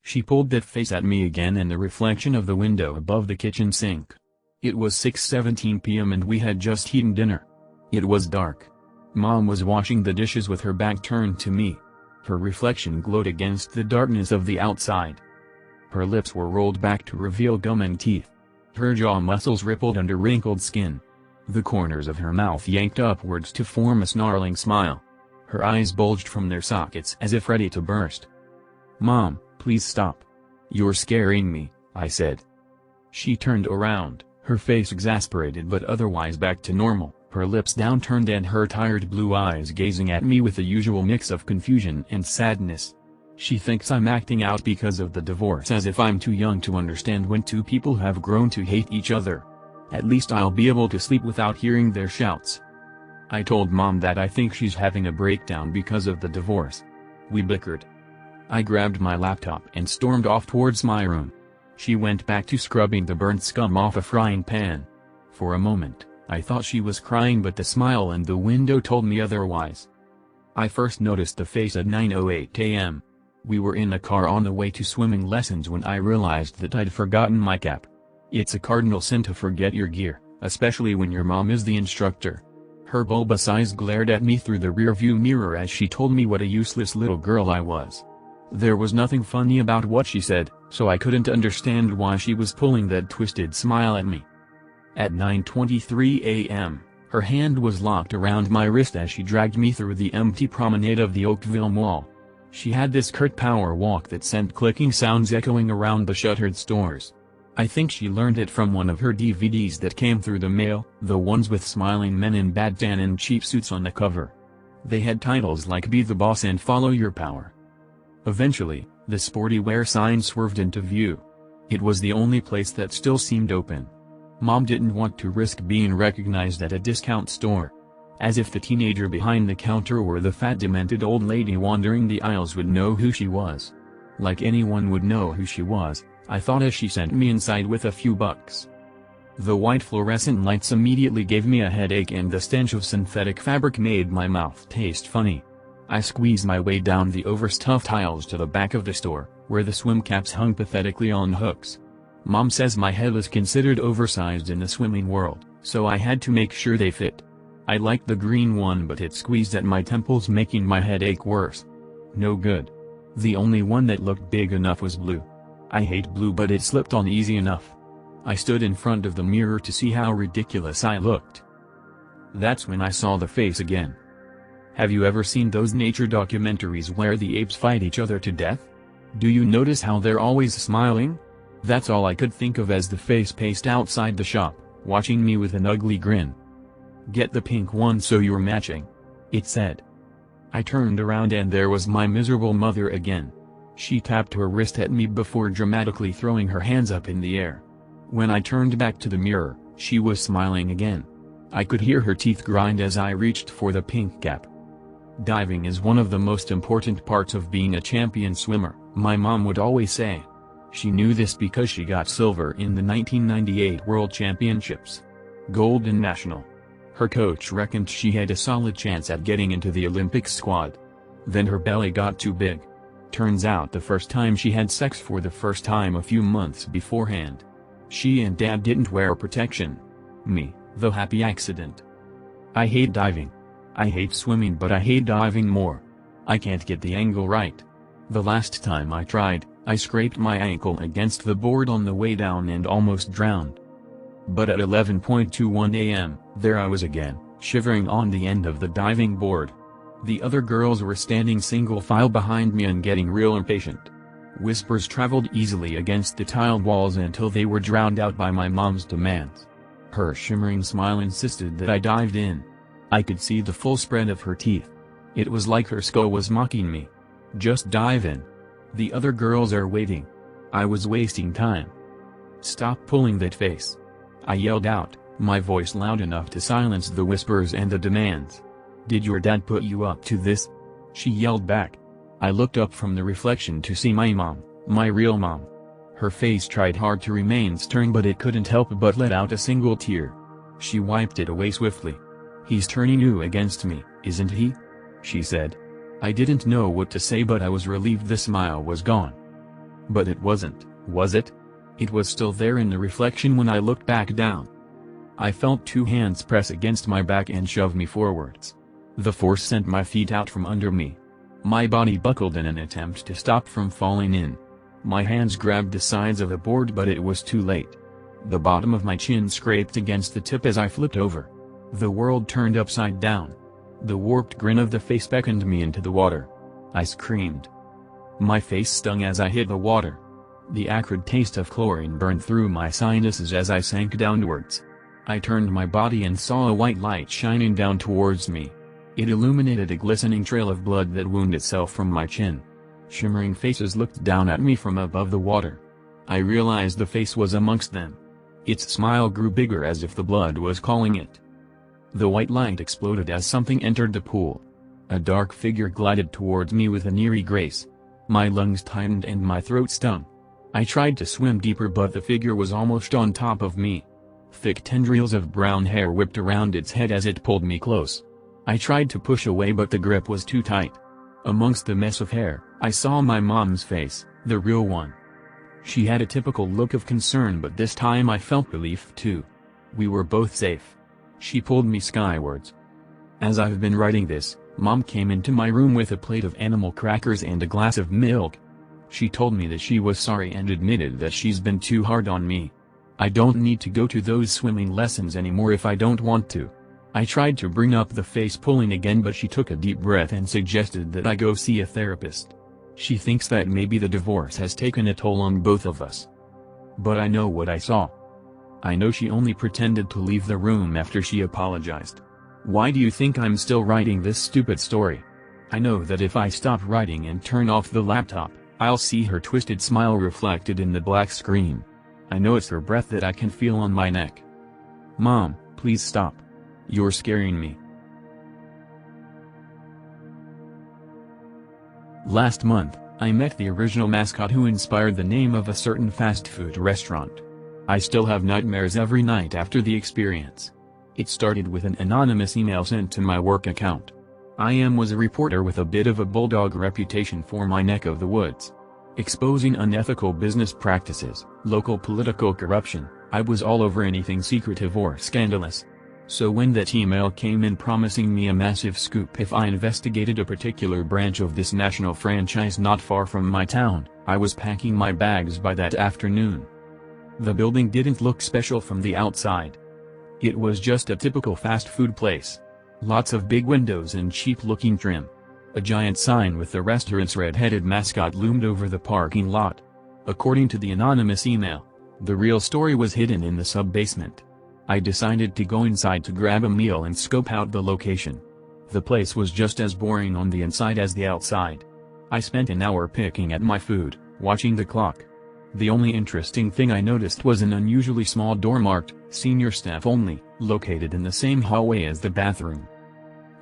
She pulled that face at me again in the reflection of the window above the kitchen sink. It was 6:17 p.m. and we had just eaten dinner. It was dark. Mom was washing the dishes with her back turned to me. Her reflection glowed against the darkness of the outside. Her lips were rolled back to reveal gum and teeth. Her jaw muscles rippled under wrinkled skin. The corners of her mouth yanked upwards to form a snarling smile. Her eyes bulged from their sockets as if ready to burst. "Mom, please stop. You're scaring me," I said. She turned around, her face exasperated but otherwise back to normal, her lips downturned and her tired blue eyes gazing at me with the usual mix of confusion and sadness. She thinks I'm acting out because of the divorce, as if I'm too young to understand when two people have grown to hate each other. At least I'll be able to sleep without hearing their shouts. I told Mom that I think she's having a breakdown because of the divorce. We bickered. I grabbed my laptop and stormed off towards my room. She went back to scrubbing the burnt scum off a frying pan. For a moment, I thought she was crying, but the smile and the window told me otherwise. I first noticed the face at 9:08 a.m. We were in a car on the way to swimming lessons when I realized that I'd forgotten my cap. It's a cardinal sin to forget your gear, especially when your mom is the instructor. Her bulbous eyes glared at me through the rearview mirror as she told me what a useless little girl I was. There was nothing funny about what she said, so I couldn't understand why she was pulling that twisted smile at me. At 9:23 a.m., her hand was locked around my wrist as she dragged me through the empty promenade of the Oakville Mall. She had this curt power walk that sent clicking sounds echoing around the shuttered stores. I think she learned it from one of her DVDs that came through the mail, the ones with smiling men in bad tan and cheap suits on the cover. They had titles like Be the Boss and Follow Your Power. Eventually, the sporty wear sign swerved into view. It was the only place that still seemed open. Mom didn't want to risk being recognized at a discount store. As if the teenager behind the counter or the fat demented old lady wandering the aisles would know who she was. Like anyone would know who she was, I thought as she sent me inside with a few bucks. The white fluorescent lights immediately gave me a headache and the stench of synthetic fabric made my mouth taste funny. I squeezed my way down the overstuffed aisles to the back of the store, where the swim caps hung pathetically on hooks. Mom says my head is considered oversized in the swimming world, so I had to make sure they fit. I liked the green one, but it squeezed at my temples, making my head ache worse. No good. The only one that looked big enough was blue. I hate blue, but it slipped on easy enough. I stood in front of the mirror to see how ridiculous I looked. That's when I saw the face again. Have you ever seen those nature documentaries where the apes fight each other to death? Do you notice how they're always smiling? That's all I could think of as the face paced outside the shop, watching me with an ugly grin. "Get the pink one so you're matching," it said. I turned around and there was my miserable mother again. She tapped her wrist at me before dramatically throwing her hands up in the air. When I turned back to the mirror, she was smiling again. I could hear her teeth grind as I reached for the pink cap. Diving is one of the most important parts of being a champion swimmer, my mom would always say. She knew this because she got silver in the 1998 World Championships. Gold in national. Her coach reckoned she had a solid chance at getting into the Olympic squad. Then her belly got too big. Turns out the first time she had sex for the first time a few months beforehand. She and Dad didn't wear protection. Me, the happy accident. I hate diving. I hate swimming, but I hate diving more. I can't get the angle right. The last time I tried, I scraped my ankle against the board on the way down and almost drowned. But at 11:21 a.m., there I was again, shivering on the end of the diving board. The other girls were standing single file behind me and getting real impatient. Whispers traveled easily against the tiled walls until they were drowned out by my mom's demands. Her shimmering smile insisted that I dived in. I could see the full spread of her teeth. It was like her skull was mocking me. Just dive in. The other girls are waiting. I was wasting time. Stop pulling that face. I yelled out, my voice loud enough to silence the whispers and the demands. Did your dad put you up to this? She yelled back. I looked up from the reflection to see my mom, my real mom. Her face tried hard to remain stern, but it couldn't help but let out a single tear. She wiped it away swiftly. "He's turning you against me, isn't he?" she said. I didn't know what to say, but I was relieved the smile was gone. But it wasn't, was it? It was still there in the reflection when I looked back down. I felt two hands press against my back and shove me forwards. The force sent my feet out from under me. My body buckled in an attempt to stop from falling in. My hands grabbed the sides of a board, but it was too late. The bottom of my chin scraped against the tip as I flipped over. The world turned upside down. The warped grin of the face beckoned me into the water. I screamed. My face stung as I hit the water. The acrid taste of chlorine burned through my sinuses as I sank downwards. I turned my body and saw a white light shining down towards me. It illuminated a glistening trail of blood that wound itself from my chin. Shimmering faces looked down at me from above the water. I realized the face was amongst them. Its smile grew bigger as if the blood was calling it. The white light exploded as something entered the pool. A dark figure glided towards me with an eerie grace. My lungs tightened and my throat stung. I tried to swim deeper, but the figure was almost on top of me. Thick tendrils of brown hair whipped around its head as it pulled me close. I tried to push away, but the grip was too tight. Amongst the mess of hair, I saw my mom's face, the real one. She had a typical look of concern, but this time I felt relief too. We were both safe. She pulled me skywards. As I've been writing this, Mom came into my room with a plate of animal crackers and a glass of milk. She told me that she was sorry and admitted that she's been too hard on me. I don't need to go to those swimming lessons anymore if I don't want to. I tried to bring up the face pulling again, but she took a deep breath and suggested that I go see a therapist. She thinks that maybe the divorce has taken a toll on both of us. But I know what I saw. I know she only pretended to leave the room after she apologized. Why do you think I'm still writing this stupid story? I know that if I stop writing and turn off the laptop, I'll see her twisted smile reflected in the black screen. I know it's her breath that I can feel on my neck. Mom, please stop. You're scaring me. Last month, I met the original mascot who inspired the name of a certain fast food restaurant. I still have nightmares every night after the experience. It started with an anonymous email sent to my work account. I was a reporter with a bit of a bulldog reputation for my neck of the woods. Exposing unethical business practices, local political corruption, I was all over anything secretive or scandalous. So when that email came in promising me a massive scoop if I investigated a particular branch of this national franchise not far from my town, I was packing my bags by that afternoon. The building didn't look special from the outside. It was just a typical fast food place. Lots of big windows and cheap-looking trim. A giant sign with the restaurant's red-headed mascot loomed over the parking lot. According to the anonymous email, the real story was hidden in the sub-basement. I decided to go inside to grab a meal and scope out the location. The place was just as boring on the inside as the outside. I spent an hour picking at my food, watching the clock. The only interesting thing I noticed was an unusually small door marked, "Senior Staff Only," located in the same hallway as the bathroom.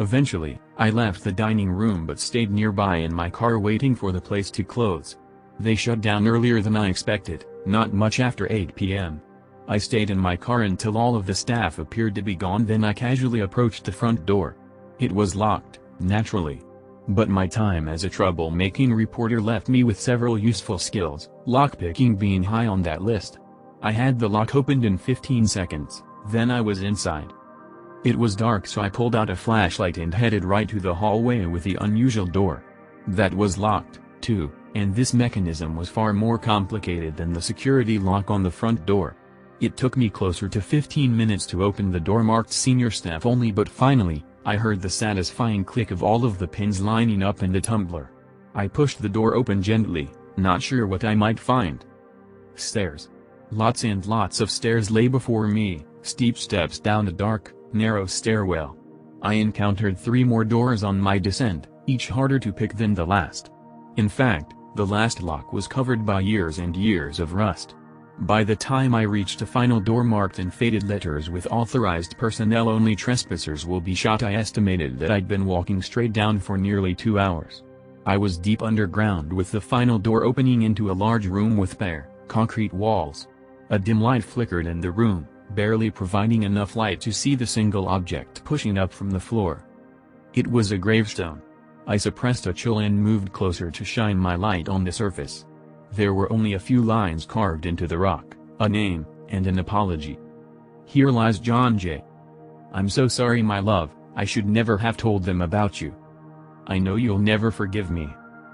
Eventually, I left the dining room but stayed nearby in my car waiting for the place to close. They shut down earlier than I expected, not much after 8 p.m. I stayed in my car until all of the staff appeared to be gone, then I casually approached the front door. It was locked, naturally. But my time as a troublemaking reporter left me with several useful skills, lockpicking being high on that list. I had the lock opened in 15 seconds, then I was inside. It was dark, so I pulled out a flashlight and headed right to the hallway with the unusual door. That was locked, too, and this mechanism was far more complicated than the security lock on the front door. It took me closer to 15 minutes to open the door marked "Senior Staff Only," but finally, I heard the satisfying click of all of the pins lining up in the tumbler. I pushed the door open gently, not sure what I might find. Stairs. Lots and lots of stairs lay before me, steep steps down a dark, narrow stairwell. I encountered 3 more doors on my descent, each harder to pick than the last. In fact, the last lock was covered by years and years of rust. By the time I reached a final door marked in faded letters with "Authorized personnel only, trespassers will be shot," I estimated that I'd been walking straight down for nearly 2 hours. I was deep underground with the final door opening into a large room with bare, concrete walls. A dim light flickered in the room, barely providing enough light to see the single object pushing up from the floor. It was a gravestone. I suppressed a chill and moved closer to shine my light on the surface. There were only a few lines carved into the rock, a name, and an apology. "Here lies John J. I'm so sorry, my love, I should never have told them about you. I know you'll never forgive me.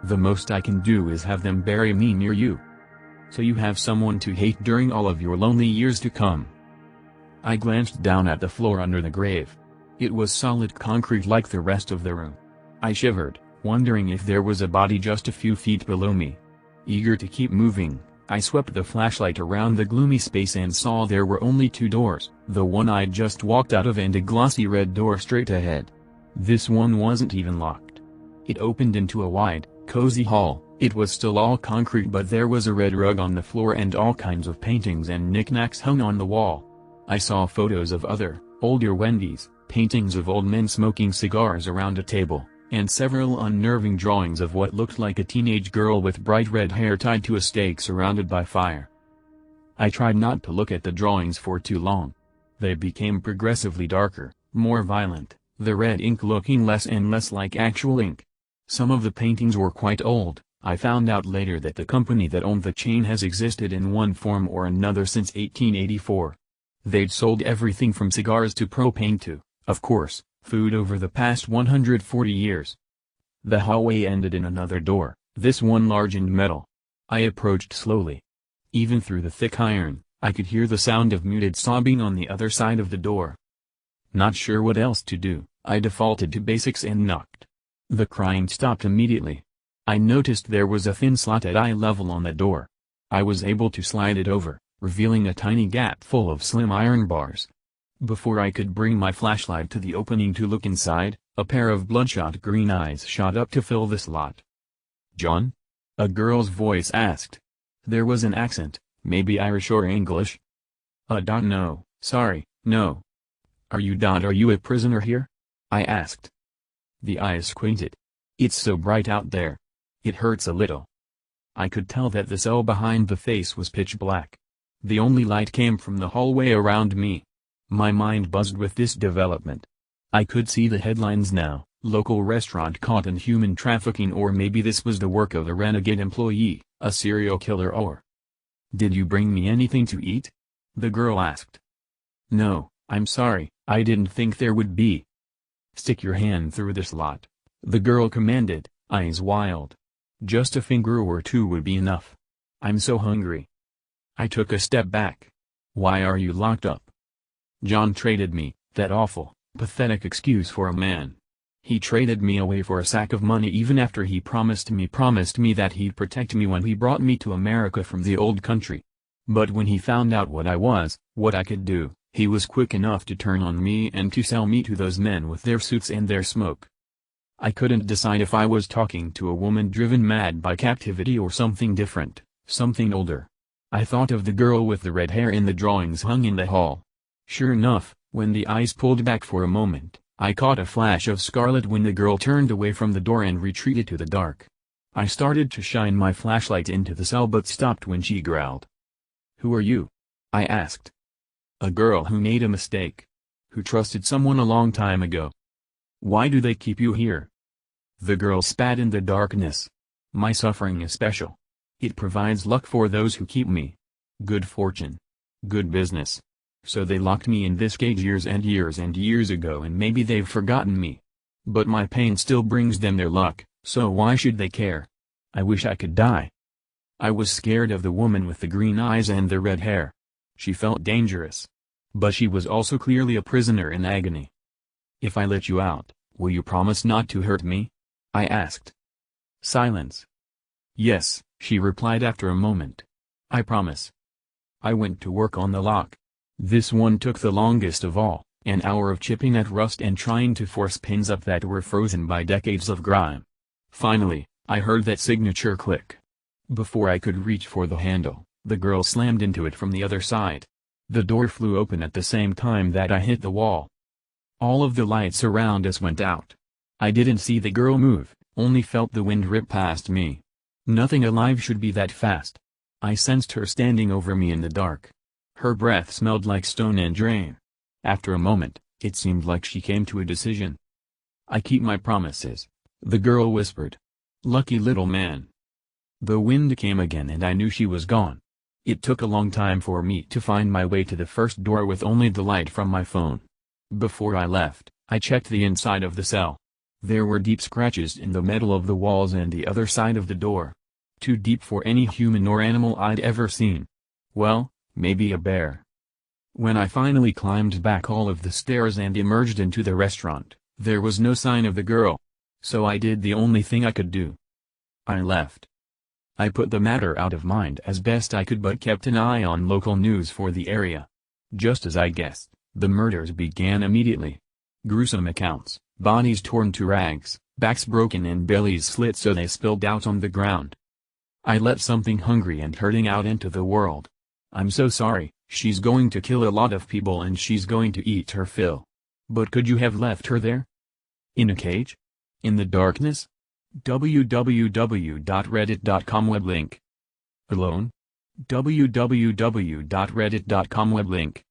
The most I can do is have them bury me near you. So you have someone to hate during all of your lonely years to come." I glanced down at the floor under the grave. It was solid concrete like the rest of the room. I shivered, wondering if there was a body just a few feet below me. Eager to keep moving, I swept the flashlight around the gloomy space and saw there were only two doors, the one I'd just walked out of and a glossy red door straight ahead. This one wasn't even locked. It opened into a wide, cozy hall. It was still all concrete, but there was a red rug on the floor and all kinds of paintings and knickknacks hung on the wall. I saw photos of other, older Wendy's, paintings of old men smoking cigars around a table, and several unnerving drawings of what looked like a teenage girl with bright red hair tied to a stake surrounded by fire. I tried not to look at the drawings for too long. They became progressively darker, more violent, the red ink looking less and less like actual ink. Some of the paintings were quite old. I found out later that the company that owned the chain has existed in one form or another since 1884. They'd sold everything from cigars to propane to, of course, food over the past 140 years. The hallway ended in another door, this one large and metal. I approached slowly. Even through the thick iron, I could hear the sound of muted sobbing on the other side of the door. Not sure what else to do, I defaulted to basics and knocked. The crying stopped immediately. I noticed there was a thin slot at eye level on the door. I was able to slide it over, revealing a tiny gap full of slim iron bars. Before I could bring my flashlight to the opening to look inside, a pair of bloodshot green eyes shot up to fill the slot. "John?" a girl's voice asked. There was an accent, maybe Irish or English. No, sorry, no." Are you a prisoner here?" I asked. The eyes squinted. "It's so bright out there. It hurts a little." I could tell that the cell behind the face was pitch black. The only light came from the hallway around me. My mind buzzed with this development. I could see the headlines now, local restaurant caught in human trafficking, or maybe this was the work of a renegade employee, a serial killer or... "Did you bring me anything to eat?" the girl asked. "No, I'm sorry, I didn't think there would be." "Stick your hand through the slot," the girl commanded, eyes wild. "Just a finger or two would be enough. I'm so hungry." I took a step back. "Why are you locked up?" "John traded me," that awful, pathetic excuse for a man. "He traded me away for a sack of money even after he promised me that he'd protect me when he brought me to America from the old country. But when he found out what I was, what I could do, he was quick enough to turn on me and to sell me to those men with their suits and their smoke." I couldn't decide if I was talking to a woman driven mad by captivity or something different, something older. I thought of the girl with the red hair in the drawings hung in the hall. Sure enough, when the eyes pulled back for a moment, I caught a flash of scarlet when the girl turned away from the door and retreated to the dark. I started to shine my flashlight into the cell but stopped when she growled. "Who are you?" I asked. "A girl who made a mistake. Who trusted someone a long time ago." "Why do they keep you here?" The girl spat in the darkness. "My suffering is special. It provides luck for those who keep me. Good fortune. Good business. So they locked me in this cage years and years and years ago, and maybe they've forgotten me. But my pain still brings them their luck, so why should they care? I wish I could die." I was scared of the woman with the green eyes and the red hair. She felt dangerous. But she was also clearly a prisoner in agony. "If I let you out, will you promise not to hurt me?" I asked. Silence. "Yes," she replied after a moment. "I promise." I went to work on the lock. This one took the longest of all, an hour of chipping at rust and trying to force pins up that were frozen by decades of grime. Finally, I heard that signature click. Before I could reach for the handle, the girl slammed into it from the other side. The door flew open at the same time that I hit the wall. All of the lights around us went out. I didn't see the girl move, only felt the wind rip past me. Nothing alive should be that fast. I sensed her standing over me in the dark. Her breath smelled like stone and rain. After a moment, it seemed like she came to a decision. "I keep my promises," the girl whispered. "Lucky little man." The wind came again and I knew she was gone. It took a long time for me to find my way to the first door with only the light from my phone. Before I left, I checked the inside of the cell. There were deep scratches in the metal of the walls and the other side of the door. Too deep for any human or animal I'd ever seen. Well, maybe a bear. When I finally climbed back all of the stairs and emerged into the restaurant, there was no sign of the girl. So I did the only thing I could do. I left. I put the matter out of mind as best I could but kept an eye on local news for the area. Just as I guessed, the murders began immediately. Gruesome accounts, bodies torn to rags, backs broken and bellies slit so they spilled out on the ground. I let something hungry and hurting out into the world. I'm so sorry, she's going to kill a lot of people and she's going to eat her fill. But could you have left her there? In a cage? In the darkness? www.reddit.com web link. Alone? www.reddit.com web link.